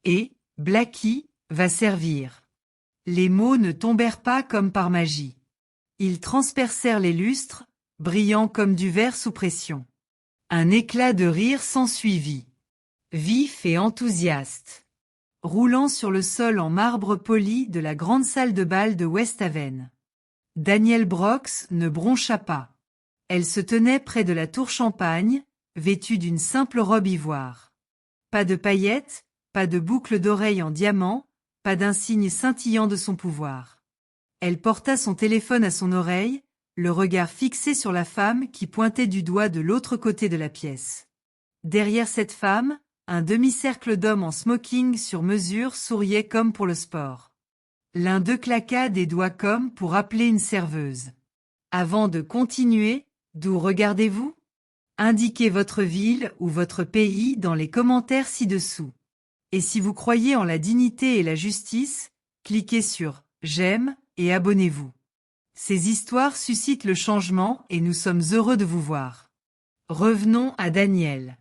et Blackie va servir. Les mots ne tombèrent pas comme par magie. Ils transpercèrent les lustres, brillant comme du verre sous pression. Un éclat de rire s'ensuivit. Vif et enthousiaste. Roulant sur le sol en marbre poli de la grande salle de bal de West Haven. Danielle Brooks ne broncha pas. Elle se tenait près de la tour Champagne, vêtue d'une simple robe ivoire. Pas de paillettes, pas de boucles d'oreilles en diamant, pas d'insigne scintillant de son pouvoir. Elle porta son téléphone à son oreille, le regard fixé sur la femme qui pointait du doigt de l'autre côté de la pièce. Derrière cette femme, un demi-cercle d'hommes en smoking sur mesure souriait comme pour le sport. L'un d'eux claqua des doigts comme pour appeler une serveuse. Avant de continuer, d'où regardez-vous? Indiquez votre ville ou votre pays dans les commentaires ci-dessous. Et si vous croyez en la dignité et la justice, cliquez sur « J'aime » et abonnez-vous. Ces histoires suscitent le changement et nous sommes heureux de vous voir. Revenons à Danielle.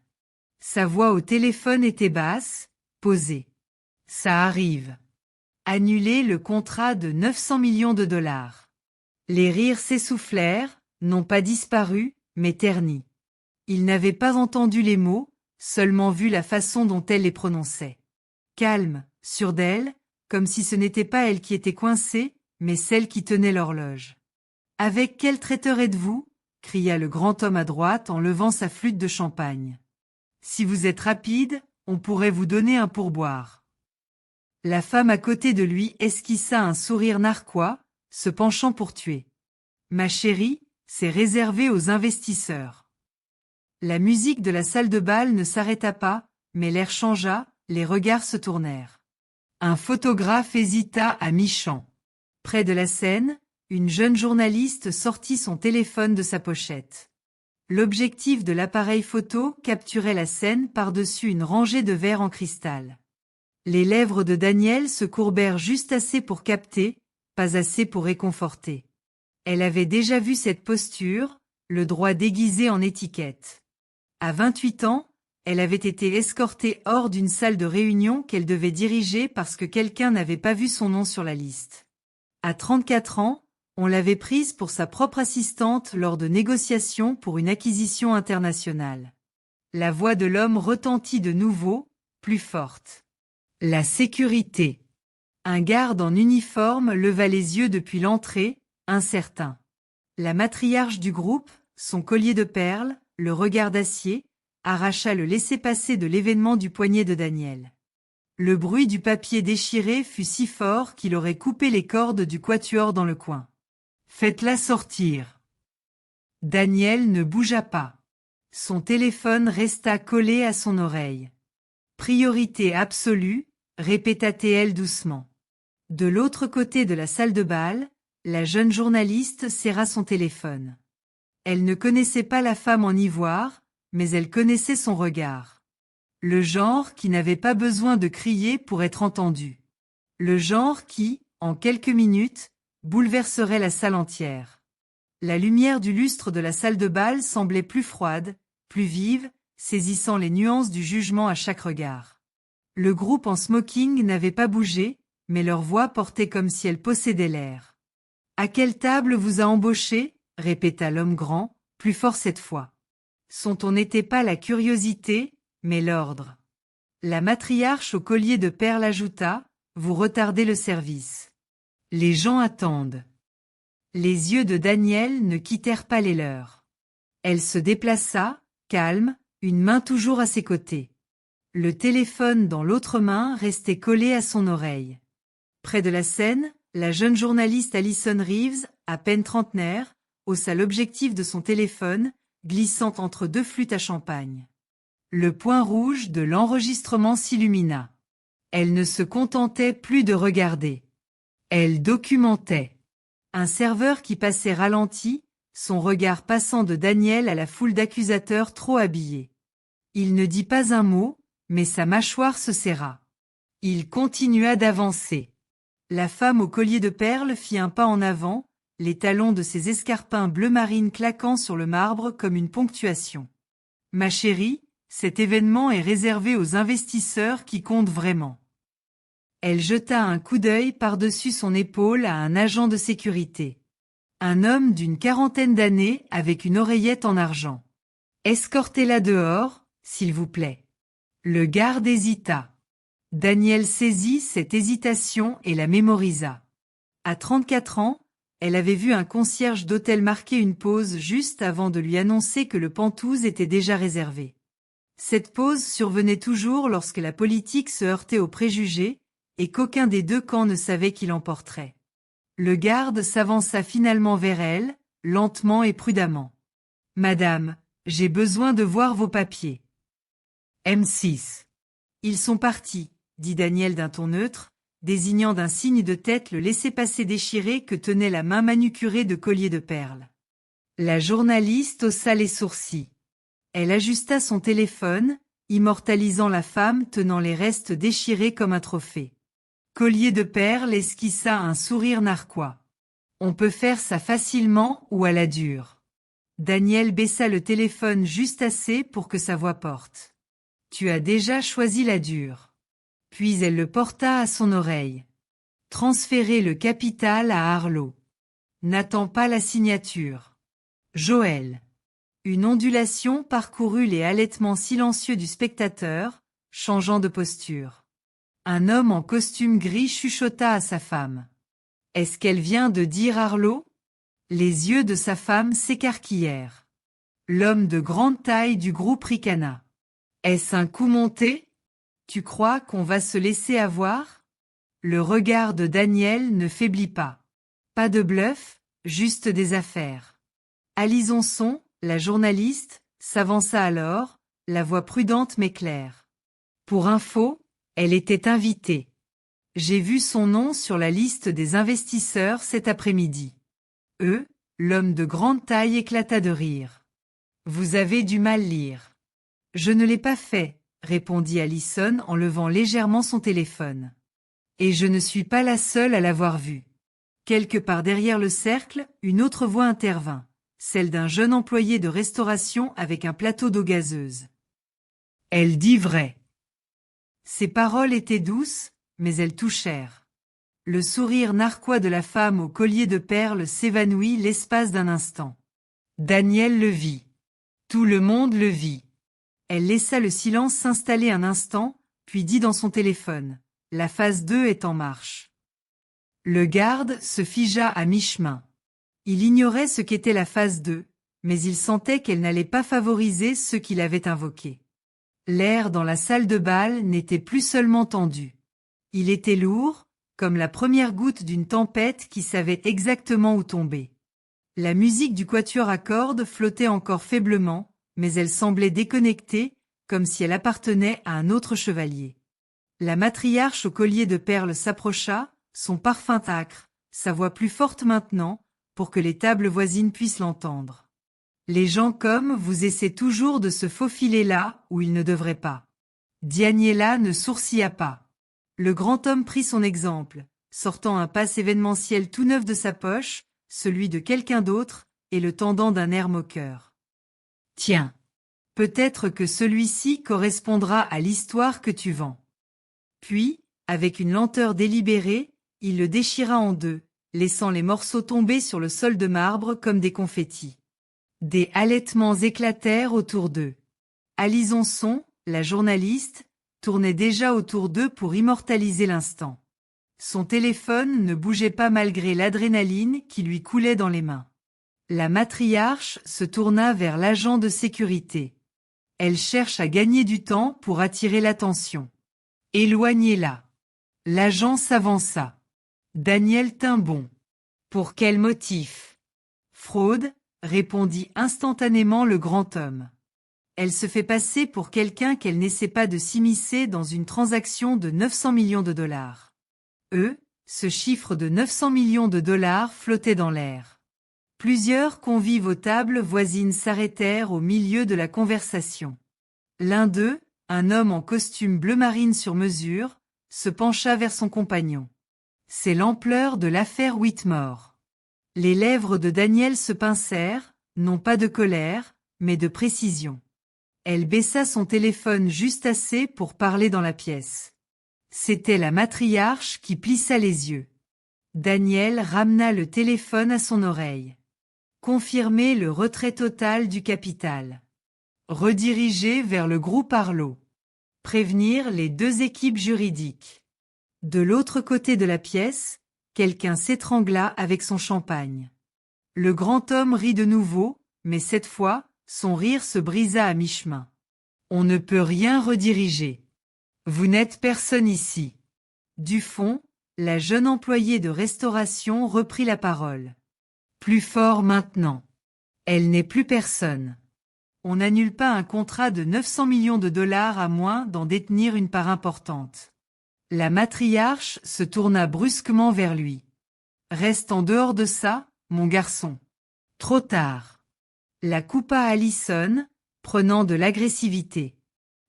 Sa voix au téléphone était basse, posée. Ça arrive. Annuler le contrat de 900 millions de dollars. Les rires s'essoufflèrent, non pas disparus, mais ternis. Il n'avait pas entendu les mots, seulement vu la façon dont elle les prononçait. Calme, sûre d'elle, comme si ce n'était pas elle qui était coincée, mais celle qui tenait l'horloge. « Avec quel traiteur êtes-vous » cria le grand homme à droite en levant sa flûte de champagne. « Si vous êtes rapide, on pourrait vous donner un pourboire. » La femme à côté de lui esquissa un sourire narquois, se penchant pour tuer. « Ma chérie, c'est réservé aux investisseurs. » La musique de la salle de bal ne s'arrêta pas, mais l'air changea, les regards se tournèrent. Un photographe hésita à mi-champ. Près de la scène, une jeune journaliste sortit son téléphone de sa pochette. L'objectif de l'appareil photo capturait la scène par-dessus une rangée de verres en cristal. Les lèvres de Danielle se courbèrent juste assez pour capter, pas assez pour réconforter. Elle avait déjà vu cette posture, le droit déguisé en étiquette. À 28 ans, elle avait été escortée hors d'une salle de réunion qu'elle devait diriger parce que quelqu'un n'avait pas vu son nom sur la liste. À 34 ans, on l'avait prise pour sa propre assistante lors de négociations pour une acquisition internationale. La voix de l'homme retentit de nouveau, plus forte. La sécurité. Un garde en uniforme leva les yeux depuis l'entrée, incertain. La matriarche du groupe, son collier de perles, le regard d'acier, arracha le laissez-passer de l'événement du poignet de Danielle. Le bruit du papier déchiré fut si fort qu'il aurait coupé les cordes du quatuor dans le coin. « Faites-la sortir !» Danielle ne bougea pas. Son téléphone resta collé à son oreille. « Priorité absolue », répéta-t-elle doucement. De l'autre côté de la salle de bal, la jeune journaliste serra son téléphone. Elle ne connaissait pas la femme en ivoire, mais elle connaissait son regard. Le genre qui n'avait pas besoin de crier pour être entendu. Le genre qui, en quelques minutes, bouleverserait la salle entière. La lumière du lustre de la salle de bal semblait plus froide, plus vive, saisissant les nuances du jugement à chaque regard. Le groupe en smoking n'avait pas bougé, mais leur voix portait comme si elle possédait l'air. « À quelle table vous a embauché ?» répéta l'homme grand, plus fort cette fois. Son ton n'était pas la curiosité, mais l'ordre. La matriarche au collier de perles ajouta, « Vous retardez le service. » Les gens attendent. Les yeux de Danielle ne quittèrent pas les leurs. Elle se déplaça, calme, une main toujours à ses côtés. Le téléphone dans l'autre main restait collé à son oreille. Près de la scène, la jeune journaliste Alison Reeves, à peine trentenaire, haussa l'objectif de son téléphone, glissant entre deux flûtes à champagne. Le point rouge de l'enregistrement s'illumina. Elle ne se contentait plus de regarder. Elle documentait. Un serveur qui passait ralenti, son regard passant de Danielle à la foule d'accusateurs trop habillés. Il ne dit pas un mot, mais sa mâchoire se serra. Il continua d'avancer. La femme au collier de perles fit un pas en avant, les talons de ses escarpins bleu marine claquant sur le marbre comme une ponctuation. « Ma chérie, cet événement est réservé aux investisseurs qui comptent vraiment. Elle jeta un coup d'œil par-dessus son épaule à un agent de sécurité. Un homme d'une quarantaine d'années avec une oreillette en argent. « Escortez-la dehors, s'il vous plaît. » Le garde hésita. Danielle saisit cette hésitation et la mémorisa. À 34 ans, elle avait vu un concierge d'hôtel marquer une pause juste avant de lui annoncer que le Penthouse était déjà réservé. Cette pause survenait toujours lorsque la politique se heurtait aux préjugés et qu'aucun des deux camps ne savait qui l'emporterait. Le garde s'avança finalement vers elle, lentement et prudemment. « Madame, j'ai besoin de voir vos papiers. » M6. Ils sont partis, dit Daniel d'un ton neutre, désignant d'un signe de tête le laissez-passer déchiré que tenait la main manucurée de colliers de perles. La journaliste haussa les sourcils. Elle ajusta son téléphone, immortalisant la femme tenant les restes déchirés comme un trophée. Collier de perles esquissa un sourire narquois. On peut faire ça facilement ou à la dure. Daniel baissa le téléphone juste assez pour que sa voix porte. Tu as déjà choisi la dure. Puis elle le porta à son oreille. Transférer le capital à Arlo. N'attends pas la signature. Joël. Une ondulation parcourut les halètements silencieux du spectateur, changeant de posture. Un homme en costume gris chuchota à sa femme. « Est-ce qu'elle vient de dire Arlo ?» Les yeux de sa femme s'écarquillèrent. L'homme de grande taille du groupe ricana. « Est-ce un coup monté ? Tu crois qu'on va se laisser avoir ?» Le regard de Daniel ne faiblit pas. Pas de bluff, juste des affaires. Alizonson, la journaliste, s'avança alors, la voix prudente mais claire. Pour info, elle était invitée. J'ai vu son nom sur la liste des investisseurs cet après-midi. L'homme de grande taille éclata de rire. Vous avez du mal lire. Je ne l'ai pas fait, répondit Allison en levant légèrement son téléphone. Et je ne suis pas la seule à l'avoir vu. Quelque part derrière le cercle, une autre voix intervint, celle d'un jeune employé de restauration avec un plateau d'eau gazeuse. Elle dit vrai. Ses paroles étaient douces, mais elles touchèrent. Le sourire narquois de la femme au collier de perles s'évanouit l'espace d'un instant. Daniel le vit. Tout le monde le vit. Elle laissa le silence s'installer un instant, puis dit dans son téléphone. La phase 2 est en marche. Le garde se figea à mi-chemin. Il ignorait ce qu'était la phase 2, mais il sentait qu'elle n'allait pas favoriser ceux qui l'avaient invoquée. L'air dans la salle de bal n'était plus seulement tendu. Il était lourd, comme la première goutte d'une tempête qui savait exactement où tomber. La musique du quatuor à cordes flottait encore faiblement, mais elle semblait déconnectée, comme si elle appartenait à un autre chevalier. La matriarche au collier de perles s'approcha, son parfum âcre, sa voix plus forte maintenant, pour que les tables voisines puissent l'entendre. Les gens comme vous essaient toujours de se faufiler là où ils ne devraient pas. Daniela ne sourcilla pas. Le grand homme prit son exemple, sortant un passe événementiel tout neuf de sa poche, celui de quelqu'un d'autre, et le tendant d'un air moqueur. Tiens, peut-être que celui-ci correspondra à l'histoire que tu vends. Puis, avec une lenteur délibérée, il le déchira en deux, laissant les morceaux tomber sur le sol de marbre comme des confettis. Des halètements éclatèrent autour d'eux. Alizonson, la journaliste, tournait déjà autour d'eux pour immortaliser l'instant. Son téléphone ne bougeait pas malgré l'adrénaline qui lui coulait dans les mains. La matriarche se tourna vers l'agent de sécurité. Elle cherche à gagner du temps pour attirer l'attention. Éloignez-la. L'agent s'avança. Daniel tint bon. Pour quel motif? Fraude, répondit instantanément le grand homme. Elle se fait passer pour quelqu'un qu'elle n'essaie pas de s'immiscer dans une transaction de 900 millions de dollars. Ce chiffre de 900 millions de dollars flottait dans l'air. Plusieurs convives aux tables voisines s'arrêtèrent au milieu de la conversation. L'un d'eux, un homme en costume bleu marine sur mesure, se pencha vers son compagnon. C'est l'ampleur de l'affaire Whitmore. Les lèvres de Daniel se pincèrent, non pas de colère, mais de précision. Elle baissa son téléphone juste assez pour parler dans la pièce. C'était la matriarche qui plissa les yeux. Daniel ramena le téléphone à son oreille. Confirmer le retrait total du capital. Rediriger vers le groupe Arlo. Prévenir les deux équipes juridiques. De l'autre côté de la pièce, quelqu'un s'étrangla avec son champagne. Le grand homme rit de nouveau, mais cette fois, son rire se brisa à mi-chemin. On ne peut rien rediriger. Vous n'êtes personne ici. Du fond, la jeune employée de restauration reprit la parole. Plus fort maintenant. Elle n'est plus personne. On n'annule pas un contrat de 900 millions de dollars à moins d'en détenir une part importante. La matriarche se tourna brusquement vers lui. Reste en dehors de ça, mon garçon. Trop tard. La coupa Allison, prenant de l'agressivité.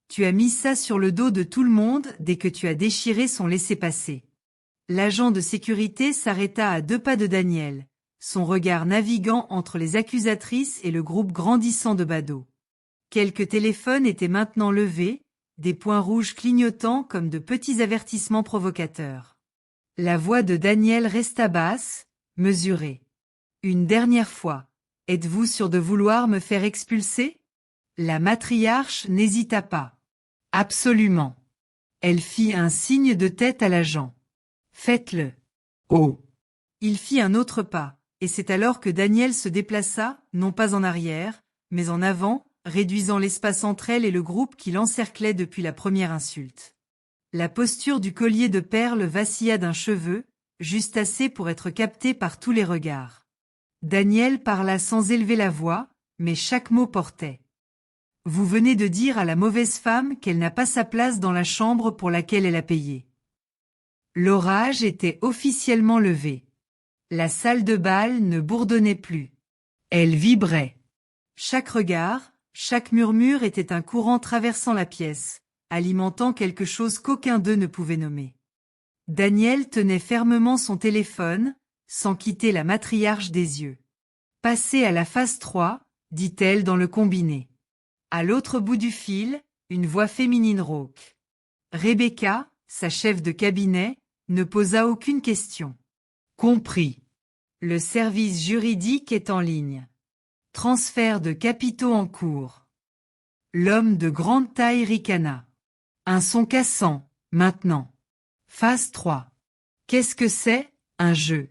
Tu as mis ça sur le dos de tout le monde dès que tu as déchiré son laissez-passer. L'agent de sécurité s'arrêta à 2 pas de Daniel, son regard naviguant entre les accusatrices et le groupe grandissant de badauds. Quelques téléphones étaient maintenant levés, des points rouges clignotant comme de petits avertissements provocateurs. La voix de Daniel resta basse, mesurée. Une dernière fois. Êtes-vous sûr de vouloir me faire expulser? La matriarche n'hésita pas. Absolument. Elle fit un signe de tête à l'agent. Faites-le. Oh. Il fit un autre pas, et c'est alors que Daniel se déplaça, non pas en arrière, mais en avant, réduisant l'espace entre elle et le groupe qui l'encerclait depuis la première insulte. La posture du collier de perles vacilla d'un cheveu, juste assez pour être capté par tous les regards. Daniel parla sans élever la voix, mais chaque mot portait. Vous venez de dire à la mauvaise femme qu'elle n'a pas sa place dans la chambre pour laquelle elle a payé. L'orage était officiellement levé. La salle de bal ne bourdonnait plus. Elle vibrait. Chaque regard, chaque murmure était un courant traversant la pièce, alimentant quelque chose qu'aucun d'eux ne pouvait nommer. Daniel tenait fermement son téléphone, sans quitter la matriarche des yeux. Passez à la phase 3, dit-elle dans le combiné. À l'autre bout du fil, une voix féminine rauque. Rebecca, sa chef de cabinet, ne posa aucune question. Compris. Le service juridique est en ligne. Transfert de capitaux en cours. L'homme de grande taille ricana. Un son cassant, maintenant. Phase 3. Qu'est-ce que c'est, un jeu?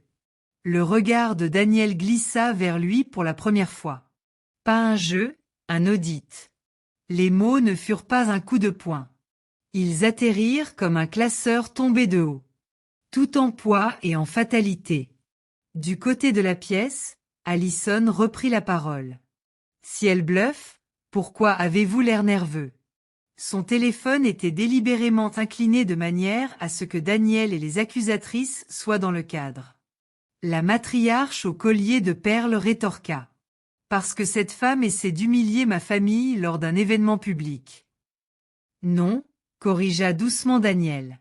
Le regard de Daniel glissa vers lui pour la première fois. Pas un jeu, un audit. Les mots ne furent pas un coup de poing. Ils atterrirent comme un classeur tombé de haut. Tout en poids et en fatalité. Du côté de la pièce, Allison reprit la parole. Si elle bluffe, pourquoi avez-vous l'air nerveux? Son téléphone était délibérément incliné de manière à ce que Daniel et les accusatrices soient dans le cadre. La matriarche au collier de perles rétorqua. Parce que cette femme essaie d'humilier ma famille lors d'un événement public. Non, corrigea doucement Daniel.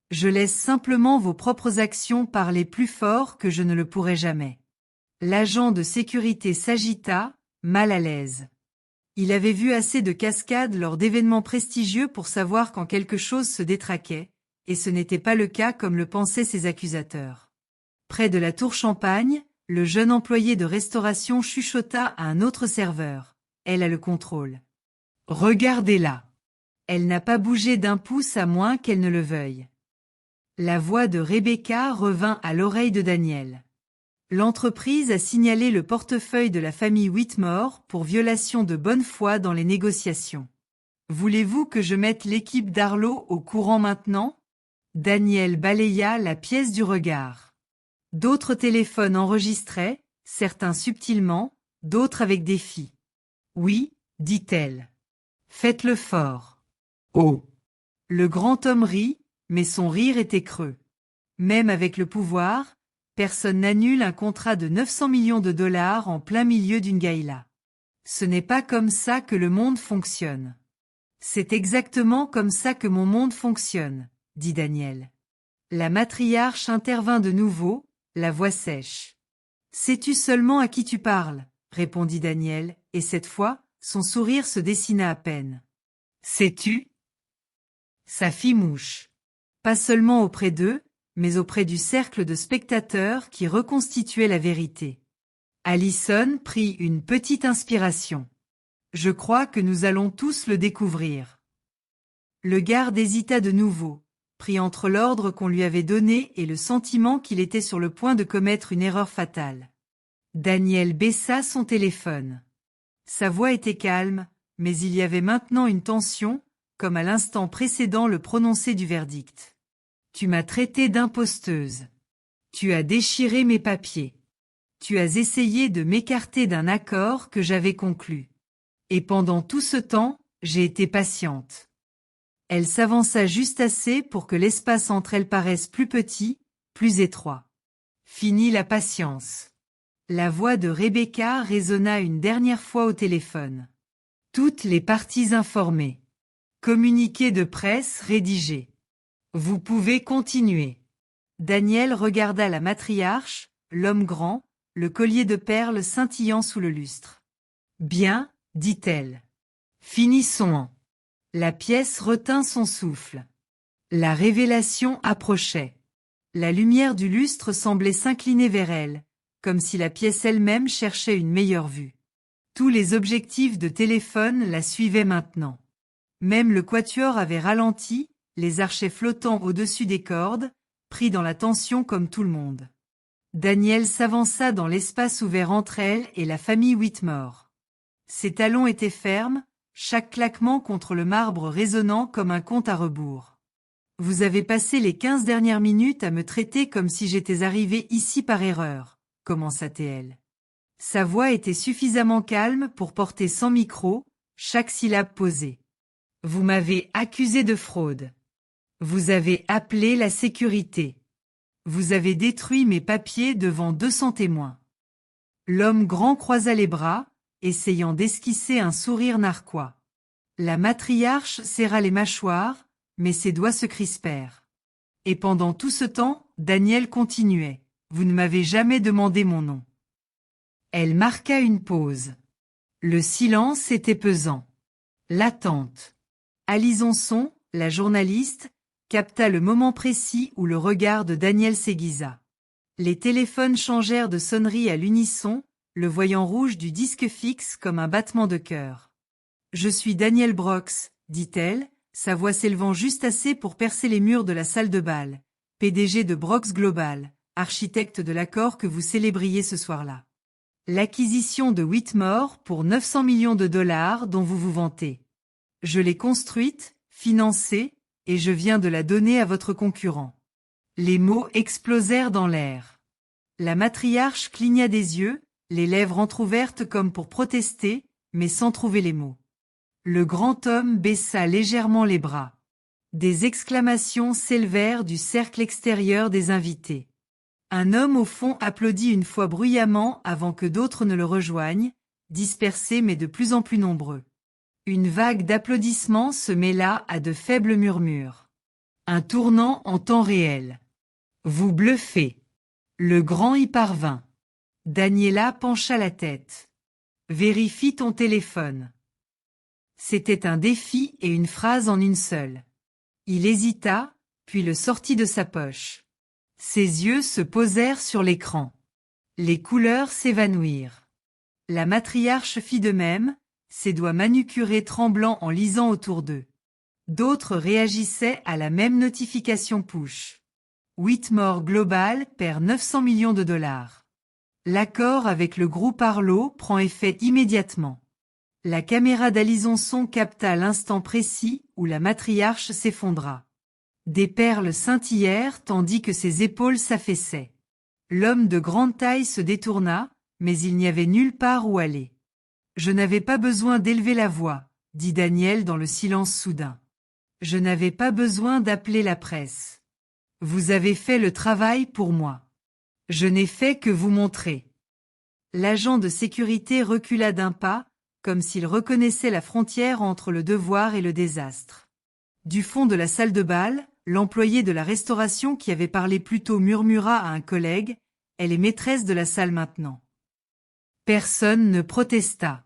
Je laisse simplement vos propres actions parler plus fort que je ne le pourrai jamais. L'agent de sécurité s'agita, mal à l'aise. Il avait vu assez de cascades lors d'événements prestigieux pour savoir quand quelque chose se détraquait, et ce n'était pas le cas comme le pensaient ses accusateurs. Près de la tour Champagne, le jeune employé de restauration chuchota à un autre serveur. Elle a le contrôle. Regardez-la. Elle n'a pas bougé d'un pouce à moins qu'elle ne le veuille. La voix de Rebecca revint à l'oreille de Daniel. L'entreprise a signalé le portefeuille de la famille Whitmore pour violation de bonne foi dans les négociations. Voulez-vous que je mette l'équipe d'Arlo au courant maintenant? Daniel balaya la pièce du regard. D'autres téléphones enregistraient, certains subtilement, d'autres avec défi. Oui, dit-elle. Faites-le fort. Oh. Le grand homme rit, mais son rire était creux. Même avec le pouvoir, personne n'annule un contrat de 900 millions de dollars en plein milieu d'une gaïla. Ce n'est pas comme ça que le monde fonctionne. C'est exactement comme ça que mon monde fonctionne, dit Daniel. La matriarche intervint de nouveau, la voix sèche. Sais-tu seulement à qui tu parles? Répondit Daniel, et cette fois, son sourire se dessina à peine. Sais-tu? Ça fit mouche. pas seulement auprès d'eux, mais auprès du cercle de spectateurs qui reconstituait la vérité. Allison prit une petite inspiration. Je crois que nous allons tous le découvrir. Le garde hésita de nouveau, pris entre l'ordre qu'on lui avait donné et le sentiment qu'il était sur le point de commettre une erreur fatale. Daniel baissa son téléphone. Sa voix était calme, mais il y avait maintenant une tension, comme à l'instant précédant le prononcé du verdict. Tu m'as traité d'imposteuse. Tu as déchiré mes papiers. Tu as essayé de m'écarter d'un accord que j'avais conclu. Et pendant tout ce temps, j'ai été patiente. Elle s'avança juste assez pour que l'espace entre elles paraisse plus petit, plus étroit. Fini la patience. La voix de Rebecca résonna une dernière fois au téléphone. Toutes les parties informées. Communiqué de presse rédigé. Vous pouvez continuer. Daniel regarda la matriarche, l'homme grand, le collier de perles scintillant sous le lustre. Bien, dit-elle. Finissons. La pièce retint son souffle. La révélation approchait. La lumière du lustre semblait s'incliner vers elle, comme si la pièce elle-même cherchait une meilleure vue. Tous les objectifs de téléphone la suivaient maintenant. Même le quatuor avait ralenti, les archets flottant au-dessus des cordes, pris dans la tension comme tout le monde. Daniel s'avança dans l'espace ouvert entre elle et la famille Whitmore. Ses talons étaient fermes, chaque claquement contre le marbre résonnant comme un compte à rebours. Vous avez passé les 15 dernières minutes à me traiter comme si j'étais arrivée ici par erreur, commença-t-elle. Sa voix était suffisamment calme pour porter sans micro, chaque syllabe posée. Vous m'avez accusé de fraude. Vous avez appelé la sécurité. Vous avez détruit mes papiers devant 200 témoins. L'homme grand croisa les bras, essayant d'esquisser un sourire narquois. La matriarche serra les mâchoires, mais ses doigts se crispèrent. Et pendant tout ce temps, Daniel continuait. Vous ne m'avez jamais demandé mon nom. Elle marqua une pause. Le silence était pesant. L'attente. Alisonson, la journaliste, capta le moment précis où le regard de Daniel s'aiguisa. Les téléphones changèrent de sonnerie à l'unisson, le voyant rouge du disque fixe comme un battement de cœur. « Je suis Daniel Brox », dit-elle, sa voix s'élevant juste assez pour percer les murs de la salle de bal. « PDG de Brox Global, architecte de l'accord que vous célébriez ce soir-là. L'acquisition de Whitmore pour 900 millions de dollars dont vous vous vantez. Je l'ai construite, financée, et je viens de la donner à votre concurrent. » Les mots explosèrent dans l'air. La matriarche cligna des yeux, les lèvres entr'ouvertes comme pour protester, mais sans trouver les mots. Le grand homme baissa légèrement les bras. Des exclamations s'élevèrent du cercle extérieur des invités. Un homme au fond applaudit une fois bruyamment avant que d'autres ne le rejoignent, dispersés mais de plus en plus nombreux. Une vague d'applaudissements se mêla à de faibles murmures. Un tournant en temps réel. Vous bluffez. Le grand y parvint. Daniela pencha la tête. Vérifie ton téléphone. C'était un défi et une phrase en une seule. Il hésita, puis le sortit de sa poche. Ses yeux se posèrent sur l'écran. Les couleurs s'évanouirent. La matriarche fit de même, ses doigts manucurés tremblant en lisant autour d'eux. D'autres réagissaient à la même notification push. Whitmore Global perd 900 millions de dollars. L'accord avec le groupe Arlo prend effet immédiatement. La caméra d'Alisonson capta l'instant précis où la matriarche s'effondra. Des perles scintillèrent tandis que ses épaules s'affaissaient. L'homme de grande taille se détourna, mais il n'y avait nulle part où aller. Je n'avais pas besoin d'élever la voix, dit Daniel dans le silence soudain. Je n'avais pas besoin d'appeler la presse. Vous avez fait le travail pour moi. Je n'ai fait que vous montrer. L'agent de sécurité recula d'un pas, comme s'il reconnaissait la frontière entre le devoir et le désastre. Du fond de la salle de bal, l'employé de la restauration qui avait parlé plus tôt murmura à un collègue, « Elle est maîtresse de la salle maintenant. » Personne ne protesta.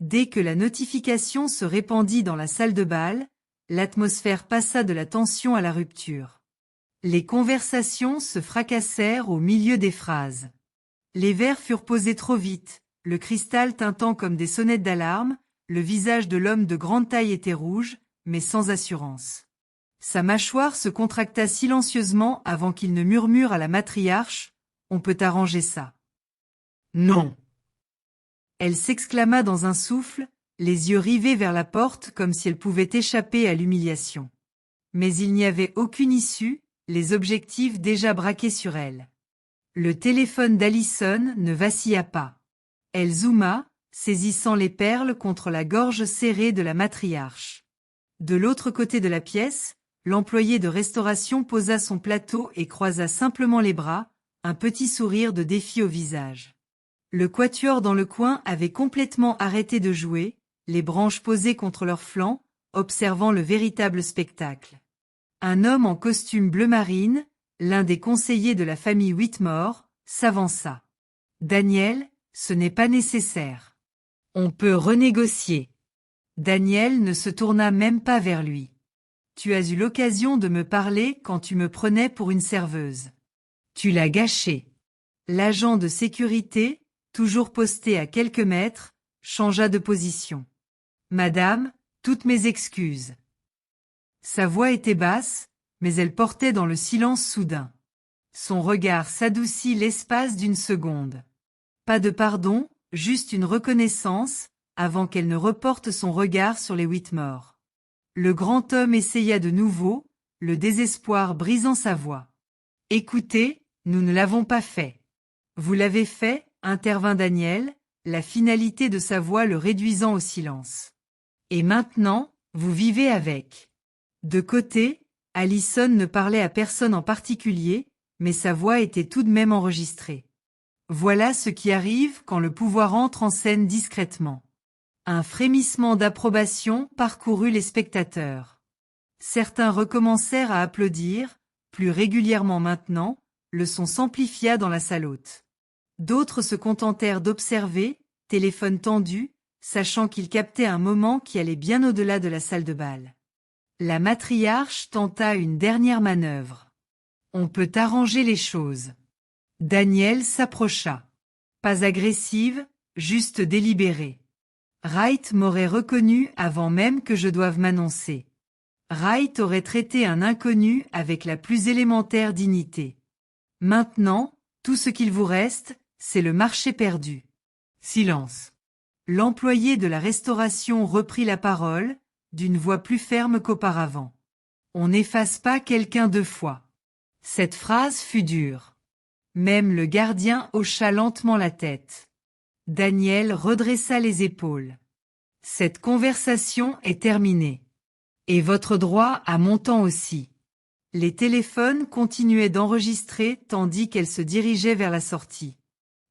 Dès que la notification se répandit dans la salle de bal, l'atmosphère passa de la tension à la rupture. Les conversations se fracassèrent au milieu des phrases. Les verres furent posés trop vite, le cristal tintant comme des sonnettes d'alarme, le visage de l'homme de grande taille était rouge, mais sans assurance. Sa mâchoire se contracta silencieusement avant qu'il ne murmure à la matriarche « On peut arranger ça. » « Non !» Elle s'exclama dans un souffle, les yeux rivés vers la porte comme si elle pouvait échapper à l'humiliation. Mais il n'y avait aucune issue, les objectifs déjà braqués sur elle. Le téléphone d'Allison ne vacilla pas. Elle zooma, saisissant les perles contre la gorge serrée de la matriarche. De l'autre côté de la pièce, l'employé de restauration posa son plateau et croisa simplement les bras, un petit sourire de défi au visage. Le quatuor dans le coin avait complètement arrêté de jouer, les branches posées contre leurs flancs, observant le véritable spectacle. Un homme en costume bleu marine, l'un des conseillers de la famille Whitmore, s'avança. « Daniel, ce n'est pas nécessaire. On peut renégocier. » Daniel ne se tourna même pas vers lui. « Tu as eu l'occasion de me parler quand tu me prenais pour une serveuse. Tu l'as gâché. » L'agent de sécurité, toujours posté à quelques mètres, changea de position. « Madame, toutes mes excuses. » Sa voix était basse, mais elle portait dans le silence soudain. Son regard s'adoucit l'espace d'une seconde. Pas de pardon, juste une reconnaissance, avant qu'elle ne reporte son regard sur les Whitmore. Le grand homme essaya de nouveau, le désespoir brisant sa voix. « Écoutez, nous ne l'avons pas fait. »« Vous l'avez fait » intervint Daniel, la finalité de sa voix le réduisant au silence. « Et maintenant, vous vivez avec. » De côté, Allison ne parlait à personne en particulier, mais sa voix était tout de même enregistrée. Voilà ce qui arrive quand le pouvoir entre en scène discrètement. Un frémissement d'approbation parcourut les spectateurs. Certains recommencèrent à applaudir, plus régulièrement maintenant, le son s'amplifia dans la salle haute. D'autres se contentèrent d'observer, téléphone tendu, sachant qu'ils captaient un moment qui allait bien au-delà de la salle de bal. La matriarche tenta une dernière manœuvre. « On peut arranger les choses. » Daniel s'approcha. Pas agressive, juste délibérée. « Wright m'aurait reconnu avant même que je doive m'annoncer. Wright aurait traité un inconnu avec la plus élémentaire dignité. Maintenant, tout ce qu'il vous reste, c'est le marché perdu. » Silence. L'employé de la restauration reprit la parole, d'une voix plus ferme qu'auparavant. « On n'efface pas quelqu'un deux fois. » Cette phrase fut dure. Même le gardien hocha lentement la tête. Daniel redressa les épaules. « Cette conversation est terminée. Et votre droit à mon temps aussi. » Les téléphones continuaient d'enregistrer tandis qu'elle se dirigeait vers la sortie.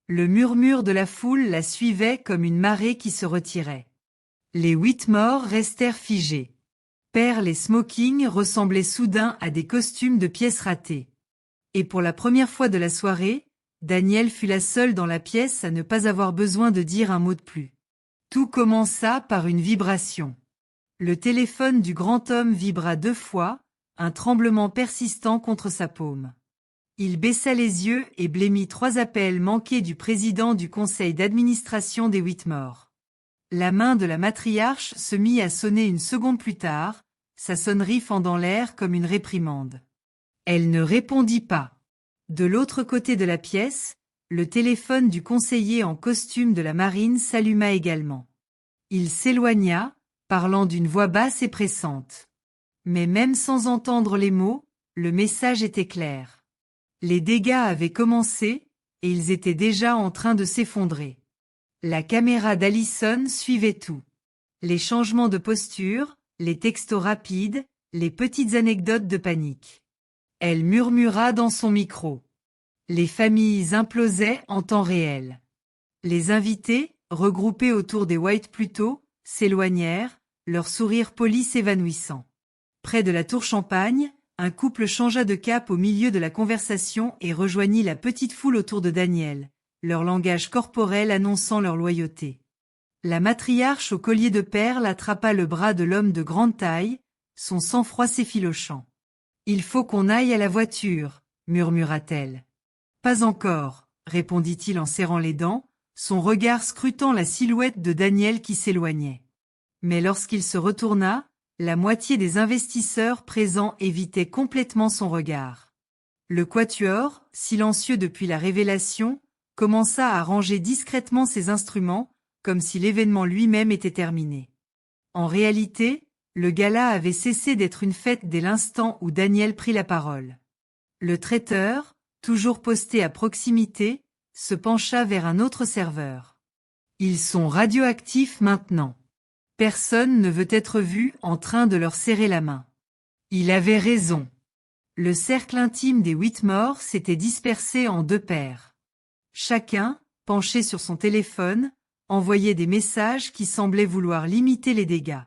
Le murmure de la foule la suivait comme une marée qui se retirait. Les Whitmore restèrent figés. Perles et smoking ressemblaient soudain à des costumes de pièces ratées. Et pour la première fois de la soirée, Daniel fut la seule dans la pièce à ne pas avoir besoin de dire un mot de plus. Tout commença par une vibration. Le téléphone du grand homme vibra 2 fois, un tremblement persistant contre sa paume. Il baissa les yeux et blêmit 3 appels manqués du président du conseil d'administration des Whitmore. La main de la matriarche se mit à sonner une seconde plus tard, sa sonnerie fendant l'air comme une réprimande. Elle ne répondit pas. De l'autre côté de la pièce, le téléphone du conseiller en costume de la marine s'alluma également. Il s'éloigna, parlant d'une voix basse et pressante. Mais même sans entendre les mots, le message était clair. Les dégâts avaient commencé, et ils étaient déjà en train de s'effondrer. La caméra d'Allison suivait tout. Les changements de posture, les textos rapides, les petites anecdotes de panique. Elle murmura dans son micro. Les familles implosaient en temps réel. Les invités, regroupés autour des White Pluto, s'éloignèrent, leur sourire poli s'évanouissant. Près de la tour Champagne, un couple changea de cap au milieu de la conversation et rejoignit la petite foule autour de Daniel, leur langage corporel annonçant leur loyauté. La matriarche au collier de perles attrapa le bras de l'homme de grande taille, son sang-froid s'effilochant. Il faut qu'on aille à la voiture, murmura-t-elle. Pas encore, répondit-il en serrant les dents, son regard scrutant la silhouette de Daniel qui s'éloignait. Mais lorsqu'il se retourna, la moitié des investisseurs présents évitaient complètement son regard. Le quatuor, silencieux depuis la révélation, commença à ranger discrètement ses instruments, comme si l'événement lui-même était terminé. En réalité, le gala avait cessé d'être une fête dès l'instant où Daniel prit la parole. Le traiteur, toujours posté à proximité, se pencha vers un autre serveur. Ils sont radioactifs maintenant. Personne ne veut être vu en train de leur serrer la main. Il avait raison. Le cercle intime des Whitmore s'était dispersé en deux paires. Chacun, penché sur son téléphone, envoyait des messages qui semblaient vouloir limiter les dégâts.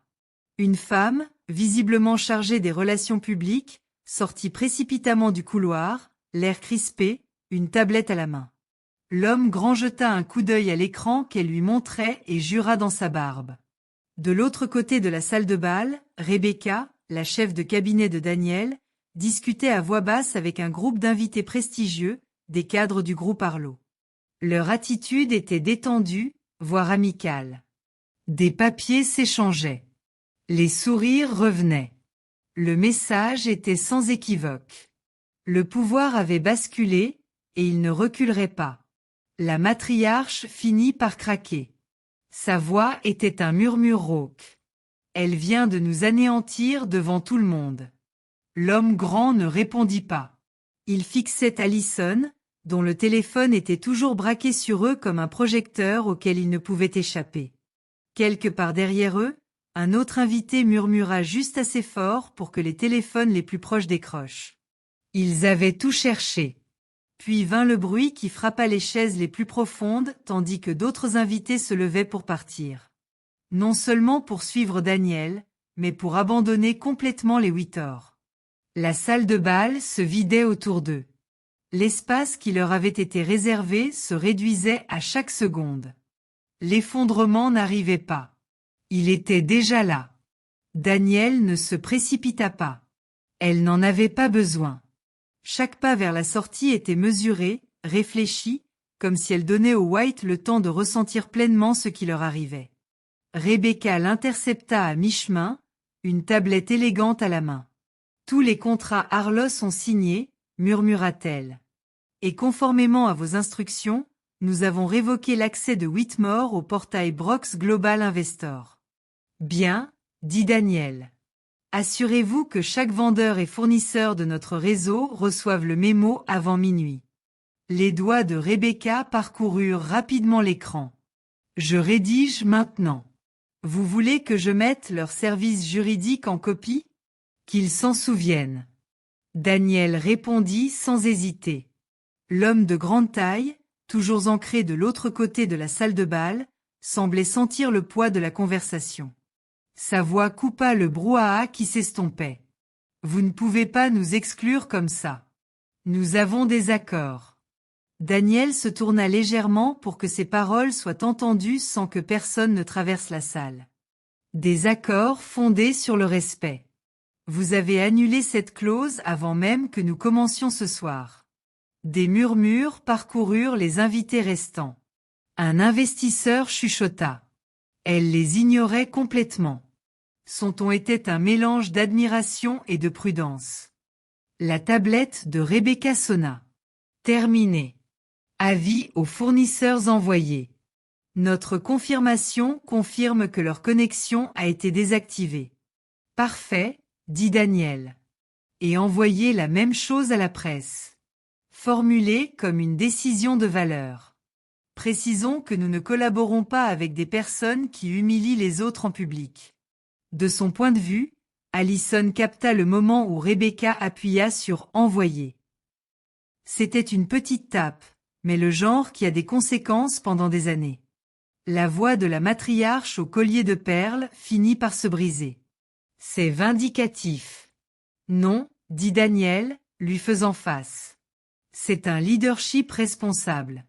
Une femme, visiblement chargée des relations publiques, sortit précipitamment du couloir, l'air crispé, une tablette à la main. L'homme grand jeta un coup d'œil à l'écran qu'elle lui montrait et jura dans sa barbe. De l'autre côté de la salle de bal, Rebecca, la chef de cabinet de Daniel, discutait à voix basse avec un groupe d'invités prestigieux, des cadres du groupe Arlo. Leur attitude était détendue, voire amicale. Des papiers s'échangeaient. Les sourires revenaient. Le message était sans équivoque. Le pouvoir avait basculé, et il ne reculerait pas. La matriarche finit par craquer. Sa voix était un murmure rauque. Elle vient de nous anéantir devant tout le monde. L'homme grand ne répondit pas. Il fixait Allison, dont le téléphone était toujours braqué sur eux comme un projecteur auquel ils ne pouvaient échapper. Quelque part derrière eux, un autre invité murmura juste assez fort pour que les téléphones les plus proches décrochent. Ils avaient tout cherché. Puis vint le bruit qui frappa les chaises les plus profondes tandis que d'autres invités se levaient pour partir. Non seulement pour suivre Daniel, mais pour abandonner complètement les Whitmore. La salle de bal se vidait autour d'eux. L'espace qui leur avait été réservé se réduisait à chaque seconde. L'effondrement n'arrivait pas. Il était déjà là. Daniel ne se précipita pas. Elle n'en avait pas besoin. Chaque pas vers la sortie était mesuré, réfléchi, comme si elle donnait aux White le temps de ressentir pleinement ce qui leur arrivait. Rebecca l'intercepta à mi-chemin, une tablette élégante à la main. « Tous les contrats Arlo sont signés, murmura-t-elle. Et conformément à vos instructions, nous avons révoqué l'accès de Whitmore au portail Brox Global Investor. » Bien, dit Daniel. Assurez-vous que chaque vendeur et fournisseur de notre réseau reçoive le mémo avant minuit. Les doigts de Rebecca parcoururent rapidement l'écran. Je rédige maintenant. Vous voulez que je mette leur service juridique en copie? Qu'ils s'en souviennent. Daniel répondit sans hésiter. L'homme de grande taille, toujours ancré de l'autre côté de la salle de bal, semblait sentir le poids de la conversation. Sa voix coupa le brouhaha qui s'estompait. Vous ne pouvez pas nous exclure comme ça. Nous avons des accords. Daniel se tourna légèrement pour que ses paroles soient entendues sans que personne ne traverse la salle. Des accords fondés sur le respect. Vous avez annulé cette clause avant même que nous commencions ce soir. Des murmures parcoururent les invités restants. Un investisseur chuchota. Elle les ignorait complètement. Son ton était un mélange d'admiration et de prudence. La tablette de Rebecca sonna. Terminé. Avis aux fournisseurs envoyés. Notre confirmation confirme que leur connexion a été désactivée. Parfait, dit Daniel. Et envoyez la même chose à la presse. Formulée comme une décision de valeur. Précisons que nous ne collaborons pas avec des personnes qui humilient les autres en public. De son point de vue, Allison capta le moment où Rebecca appuya sur « Envoyer ». C'était une petite tape, mais le genre qui a des conséquences pendant des années. La voix de la matriarche au collier de perles finit par se briser. C'est vindicatif. Non, dit Daniel, lui faisant face. C'est un leadership responsable.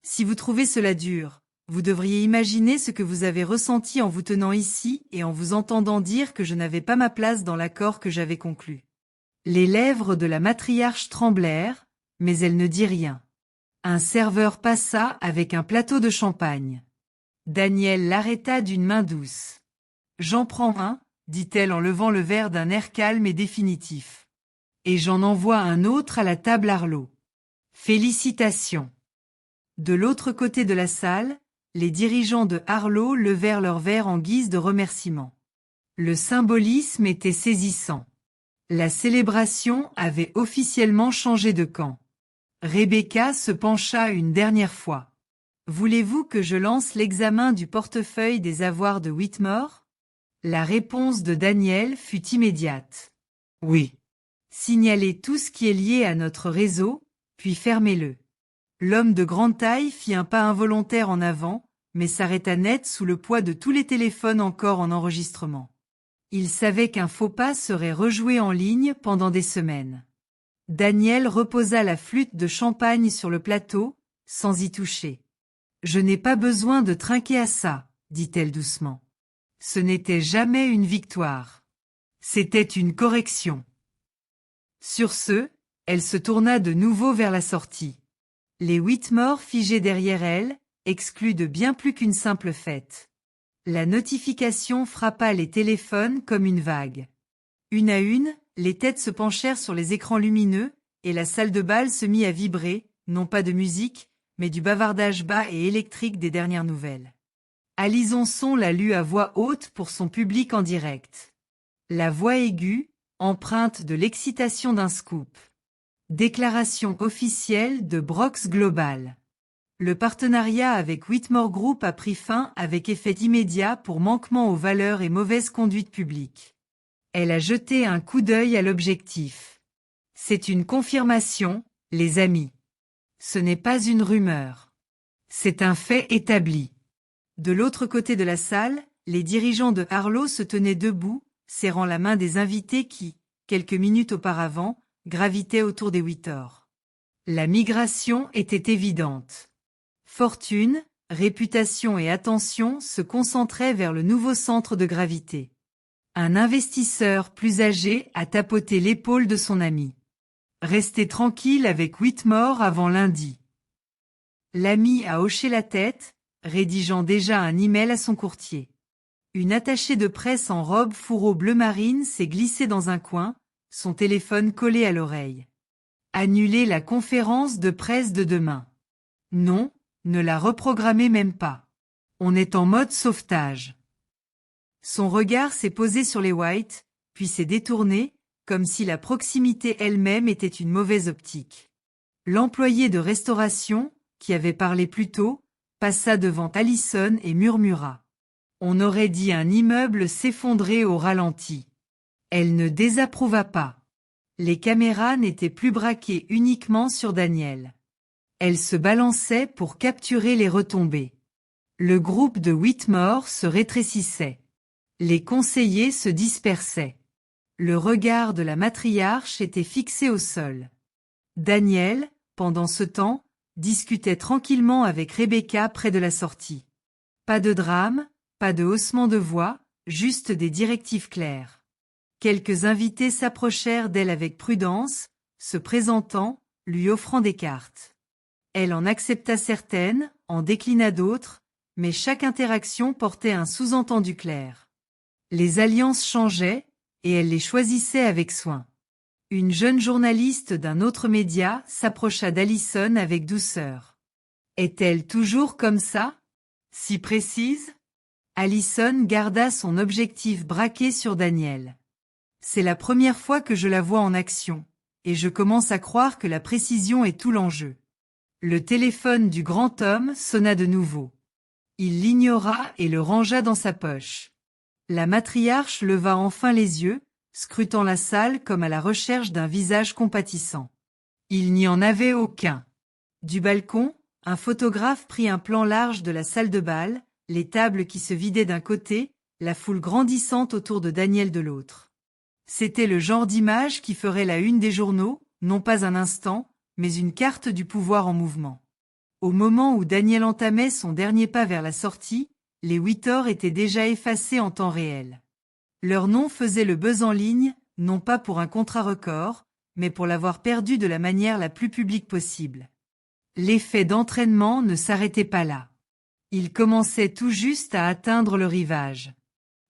Si vous trouvez cela dur, vous devriez imaginer ce que vous avez ressenti en vous tenant ici et en vous entendant dire que je n'avais pas ma place dans l'accord que j'avais conclu. Les lèvres de la matriarche tremblèrent, mais elle ne dit rien. Un serveur passa avec un plateau de champagne. Daniel l'arrêta d'une main douce. « J'en prends un, dit-elle en levant le verre d'un air calme et définitif. Et j'en envoie un autre à la table Arlo. Félicitations. » De l'autre côté de la salle, les dirigeants de Arlo levèrent leurs verres en guise de remerciement. Le symbolisme était saisissant. La célébration avait officiellement changé de camp. Rebecca se pencha une dernière fois. « Voulez-vous que je lance l'examen du portefeuille des avoirs de Whitmore ?» La réponse de Daniel fut immédiate. « Oui. » Signalez tout ce qui est lié à notre réseau, puis fermez-le. L'homme de grande taille fit un pas involontaire en avant, mais s'arrêta net sous le poids de tous les téléphones encore en enregistrement. Il savait qu'un faux pas serait rejoué en ligne pendant des semaines. Daniel reposa la flûte de champagne sur le plateau, sans y toucher. « Je n'ai pas besoin de trinquer à ça, » dit-elle doucement. Ce n'était jamais une victoire. C'était une correction. Sur ce, elle se tourna de nouveau vers la sortie. Les Whitmore figés derrière elle, exclus de bien plus qu'une simple fête. La notification frappa les téléphones comme une vague. Une à une, les têtes se penchèrent sur les écrans lumineux, et la salle de bal se mit à vibrer, non pas de musique, mais du bavardage bas et électrique des dernières nouvelles. Alizonson la lut à voix haute pour son public en direct. La voix aiguë, empreinte de l'excitation d'un scoop. Déclaration officielle de Brox Global. Le partenariat avec Whitmore Group a pris fin avec effet immédiat pour manquement aux valeurs et mauvaise conduite publique. Elle a jeté un coup d'œil à l'objectif. C'est une confirmation, les amis. Ce n'est pas une rumeur. C'est un fait établi. De l'autre côté de la salle, les dirigeants de Arlo se tenaient debout, serrant la main des invités qui, quelques minutes auparavant, gravitaient autour des Whitmore. La migration était évidente. Fortune, réputation et attention se concentraient vers le nouveau centre de gravité. Un investisseur plus âgé a tapoté l'épaule de son ami. Restez tranquille avec Whitmore avant lundi. L'ami a hoché la tête, rédigeant déjà un email à son courtier. Une attachée de presse en robe fourreau bleu marine s'est glissée dans un coin, son téléphone collé à l'oreille. Annulez la conférence de presse de demain. Non, ne la reprogrammez même pas. On est en mode sauvetage. Son regard s'est posé sur les White, puis s'est détourné, comme si la proximité elle-même était une mauvaise optique. L'employé de restauration, qui avait parlé plus tôt, passa devant Allison et murmura. On aurait dit un immeuble s'effondrer au ralenti. Elle ne désapprouva pas. Les caméras n'étaient plus braquées uniquement sur Daniel. Elles se balançaient pour capturer les retombées. Le groupe de Whitmore se rétrécissait. Les conseillers se dispersaient. Le regard de la matriarche était fixé au sol. Daniel, pendant ce temps, discutait tranquillement avec Rebecca près de la sortie. Pas de drame, pas de haussement de voix, juste des directives claires. Quelques invités s'approchèrent d'elle avec prudence, se présentant, lui offrant des cartes. Elle en accepta certaines, en déclina d'autres, mais chaque interaction portait un sous-entendu clair. Les alliances changeaient, et elle les choisissait avec soin. Une jeune journaliste d'un autre média s'approcha d'Allison avec douceur. Est-elle toujours comme ça? Si précise? Allison garda son objectif braqué sur Daniel. C'est la première fois que je la vois en action, et je commence à croire que la précision est tout l'enjeu. Le téléphone du grand homme sonna de nouveau. Il l'ignora et le rangea dans sa poche. La matriarche leva enfin les yeux, scrutant la salle comme à la recherche d'un visage compatissant. Il n'y en avait aucun. Du balcon, un photographe prit un plan large de la salle de bal, les tables qui se vidaient d'un côté, la foule grandissante autour de Daniel de l'autre. C'était le genre d'image qui ferait la une des journaux, non pas un instant, mais une carte du pouvoir en mouvement. Au moment où Daniel entamait son dernier pas vers la sortie, les Whitmore étaient déjà effacés en temps réel. Leur nom faisait le buzz en ligne, non pas pour un contrat record, mais pour l'avoir perdu de la manière la plus publique possible. L'effet d'entraînement ne s'arrêtait pas là. Il commençait tout juste à atteindre le rivage.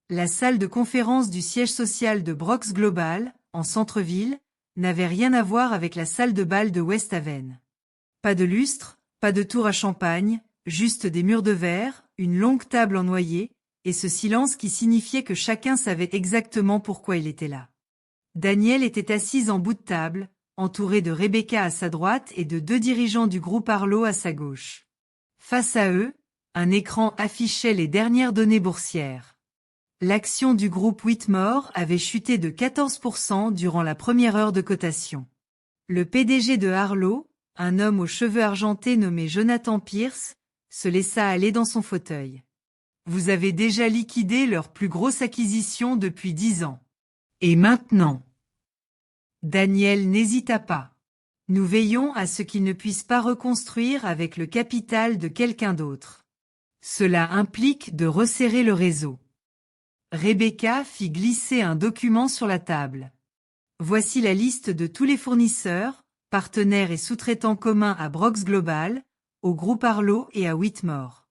La salle de conférence du siège social de Brox Global, en centre-ville, n'avait rien à voir avec la salle de bal de West Haven. Pas de lustre, pas de tour à champagne, juste des murs de verre, une longue table en noyer, et ce silence qui signifiait que chacun savait exactement pourquoi il était là. Daniel était assise en bout de table, entouré de Rebecca à sa droite et de 2 dirigeants du groupe Arlo à sa gauche. Face à eux, un écran affichait les dernières données boursières. L'action du groupe Whitmore avait chuté de 14% durant la première heure de cotation. Le PDG de Arlo, un homme aux cheveux argentés nommé Jonathan Pierce, se laissa aller dans son fauteuil. Vous avez déjà liquidé leur plus grosse acquisition depuis 10 ans. Et maintenant? Daniel n'hésita pas. Nous veillons à ce qu'ils ne puissent pas reconstruire avec le capital de quelqu'un d'autre. Cela implique de resserrer le réseau. Rebecca fit glisser un document sur la table. Voici la liste de tous les fournisseurs, partenaires et sous-traitants communs à Brox Global, au groupe Arlo et à Whitmore.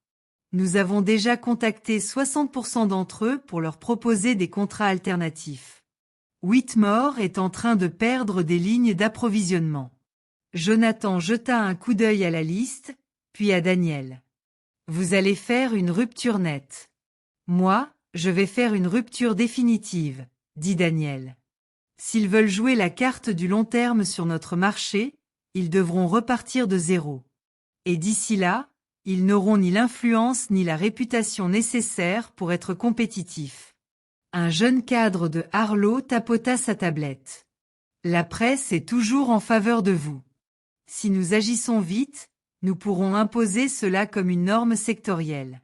Nous avons déjà contacté 60% d'entre eux pour leur proposer des contrats alternatifs. Whitmore est en train de perdre des lignes d'approvisionnement. Jonathan jeta un coup d'œil à la liste, puis à Daniel. Vous allez faire une rupture nette. Moi, je vais faire une rupture définitive, dit Daniel. S'ils veulent jouer la carte du long terme sur notre marché, ils devront repartir de zéro. Et d'ici là, ils n'auront ni l'influence ni la réputation nécessaires pour être compétitifs. Un jeune cadre de Arlo tapota sa tablette. La presse est toujours en faveur de vous. Si nous agissons vite, nous pourrons imposer cela comme une norme sectorielle.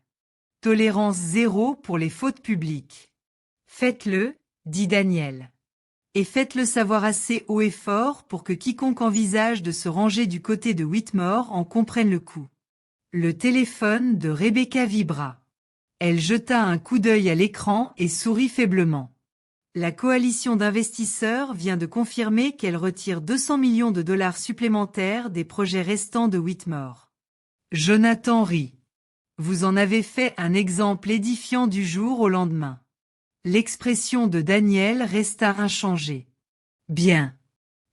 Tolérance zéro pour les fautes publiques. Faites-le, dit Daniel. Et faites-le savoir assez haut et fort pour que quiconque envisage de se ranger du côté de Whitmore en comprenne le coup. Le téléphone de Rebecca vibra. Elle jeta un coup d'œil à l'écran et sourit faiblement. La coalition d'investisseurs vient de confirmer qu'elle retire 200 millions de dollars supplémentaires des projets restants de Whitmore. Jonathan rit. Vous en avez fait un exemple édifiant du jour au lendemain. L'expression de Daniel resta inchangée. Bien.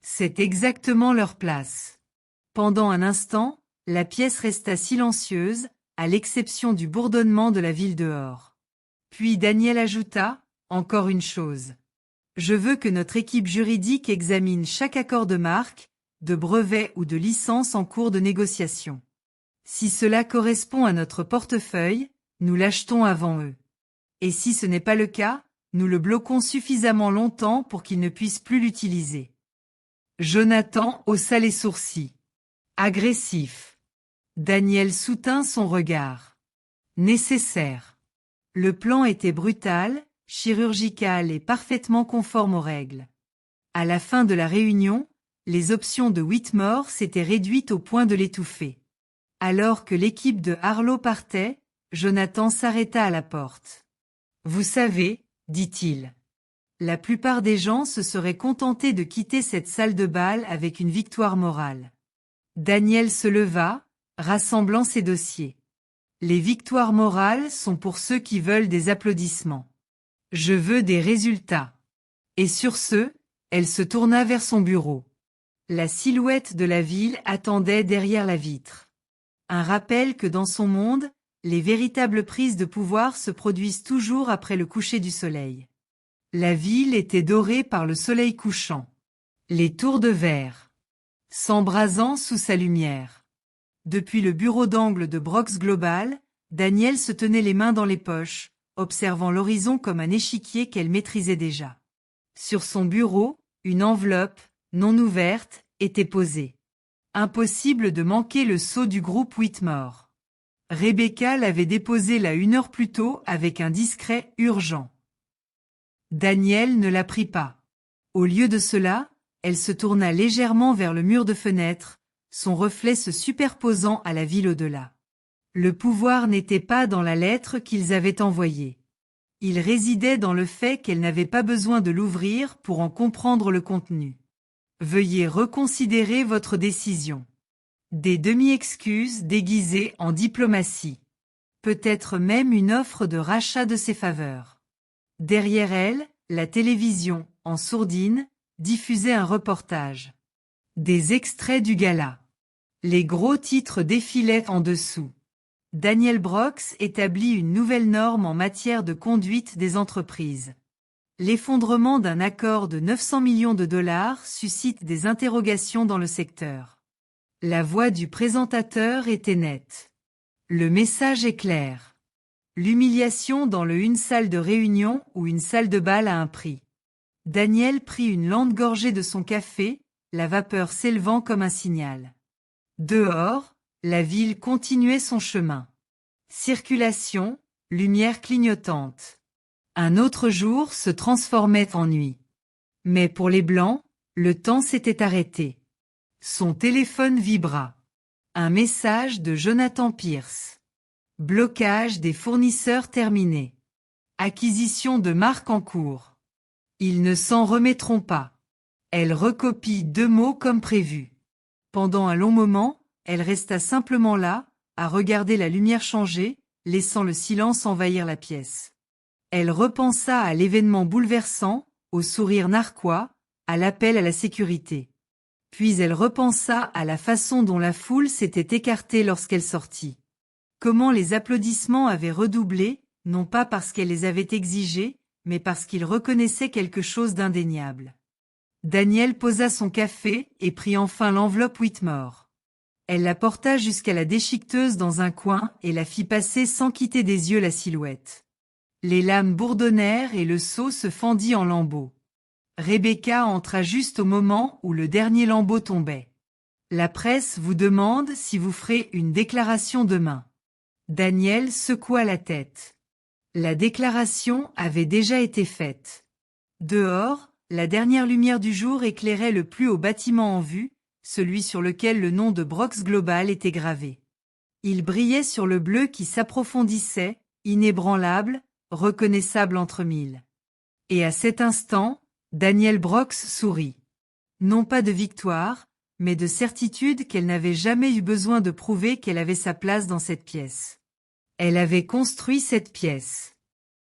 C'est exactement leur place. Pendant un instant, la pièce resta silencieuse, à l'exception du bourdonnement de la ville dehors. Puis Daniel ajouta, encore une chose. Je veux que notre équipe juridique examine chaque accord de marque, de brevet ou de licence en cours de négociation. Si cela correspond à notre portefeuille, nous l'achetons avant eux. Et si ce n'est pas le cas, nous le bloquons suffisamment longtemps pour qu'ils ne puissent plus l'utiliser. Jonathan haussa les sourcils. Agressif. Daniel soutint son regard. Nécessaire. Le plan était brutal, chirurgical et parfaitement conforme aux règles. À la fin de la réunion, les options de Whitmore s'étaient réduites au point de l'étouffer. Alors que l'équipe de Arlo partait, Jonathan s'arrêta à la porte. Vous savez, dit-il. La plupart des gens se seraient contentés de quitter cette salle de bal avec une victoire morale. Daniel se leva, rassemblant ses dossiers. Les victoires morales sont pour ceux qui veulent des applaudissements. Je veux des résultats. Et sur ce, elle se tourna vers son bureau. La silhouette de la ville attendait derrière la vitre. Un rappel que dans son monde, les véritables prises de pouvoir se produisent toujours après le coucher du soleil. La ville était dorée par le soleil couchant. Les tours de verre, s'embrasant sous sa lumière. Depuis le bureau d'angle de Brox Global, Daniel se tenait les mains dans les poches, observant l'horizon comme un échiquier qu'elle maîtrisait déjà. Sur son bureau, une enveloppe, non ouverte, était posée. Impossible de manquer le sceau du groupe Whitmore. Rebecca l'avait déposé là 1 heure plus tôt avec un discret urgent. Daniel ne la prit pas. Au lieu de cela, elle se tourna légèrement vers le mur de fenêtre, son reflet se superposant à la ville au-delà. Le pouvoir n'était pas dans la lettre qu'ils avaient envoyée. Il résidait dans le fait qu'elle n'avait pas besoin de l'ouvrir pour en comprendre le contenu. Veuillez reconsidérer votre décision. Des demi-excuses déguisées en diplomatie. Peut-être même une offre de rachat de ses faveurs. Derrière elle, la télévision, en sourdine, diffusait un reportage. Des extraits du gala. Les gros titres défilaient en dessous. Daniel Brooks établit une nouvelle norme en matière de conduite des entreprises. L'effondrement d'un accord de 900 millions de dollars suscite des interrogations dans le secteur. La voix du présentateur était nette. Le message est clair. L'humiliation dans une salle de réunion ou une salle de bal a un prix. Daniel prit une lente gorgée de son café, la vapeur s'élevant comme un signal. Dehors, la ville continuait son chemin. Circulation, lumière clignotante. Un autre jour se transformait en nuit. Mais pour les Blancs, le temps s'était arrêté. Son téléphone vibra. Un message de Jonathan Pierce. Blocage des fournisseurs terminé. Acquisition de marques en cours. Ils ne s'en remettront pas. Elle recopie 2 mots comme prévu. Pendant un long moment, elle resta simplement là, à regarder la lumière changer, laissant le silence envahir la pièce. Elle repensa à l'événement bouleversant, au sourire narquois, à l'appel à la sécurité. Puis elle repensa à la façon dont la foule s'était écartée lorsqu'elle sortit. Comment les applaudissements avaient redoublé, non pas parce qu'elle les avait exigés, mais parce qu'ils reconnaissaient quelque chose d'indéniable. Daniel posa son café et prit enfin l'enveloppe Whitmore. Elle la porta jusqu'à la déchiqueteuse dans un coin et la fit passer sans quitter des yeux la silhouette. Les lames bourdonnèrent et le seau se fendit en lambeaux. Rebecca entra juste au moment où le dernier lambeau tombait. La presse vous demande si vous ferez une déclaration demain. Daniel secoua la tête. La déclaration avait déjà été faite. Dehors, la dernière lumière du jour éclairait le plus haut bâtiment en vue, celui sur lequel le nom de Brooks Global était gravé. Il brillait sur le bleu qui s'approfondissait, inébranlable, reconnaissable entre mille. Et à cet instant, Daniel Brooks sourit. Non pas de victoire, mais de certitude qu'elle n'avait jamais eu besoin de prouver qu'elle avait sa place dans cette pièce. Elle avait construit cette pièce.